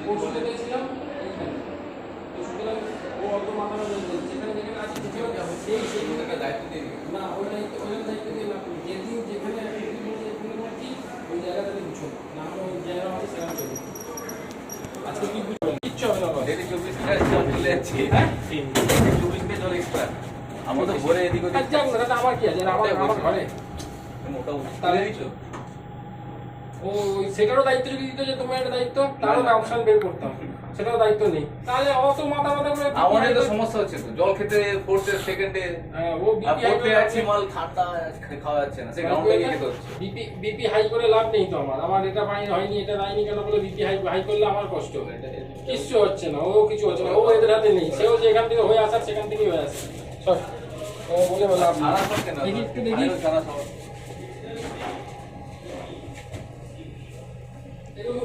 পরশু দেখেছিলাম এইখানে, তো সুতরাং ও অত মাথা যেখানে যেখানে আছে সেই সেই দায়িত্ব দিয়ে না ওই দায়িত্ব দিয়ে না, যেদিন যেখানে ঠিক ওই জায়গাটাতে বুঝো না, আমরা ওই জায়গা আমাদের সেখানে চলবে। আজকে কি বুঝবো কিচ্ছু হবে না, ডেলি 24 মিনিট চলে যাচ্ছি, হ্যাঁ 24 মিনিট ধরে এক্সট্রা আমরা তো ভোরে এদিক ওদিক যাক না, তাতে আমার কি আছে, আমার ঘরে মোটামুটি তাহলে দিচ্ছ। ও সেটারও দায়িত্ব যদি দিত যে তোমার একটা দায়িত্ব, তারও না অপশন বের করতাম, সেটারও দায়িত্ব নেই, তাহলে অত মাথা মাথা করে আমাদের তো সমস্যা হচ্ছে তো জল খেতে পড়তে সেকেন্ডে ও বিপি হাই পড়তে যাচ্ছি মাল ঠান্ডা খাওয়া যাচ্ছে না, সে গ্রাউন্ডে গিয়ে খেতে হচ্ছে। বিপি হাই করে লাভ নেই তো, আমার এটা পাই হয়নি এটা হয়নি কেন বলে বিপি হাই করলে আমার কষ্ট, কিচ্ছু হচ্ছে না, ও কিছু হচ্ছে না, ও এদের হাতে নেই, সেও যেখান থেকে হয়ে আসার সেখান থেকেই হয়ে আসে সব, ও বলে লাভ নেই। সারা সব কেন দেখি একটু দেখি সারা সব দেখো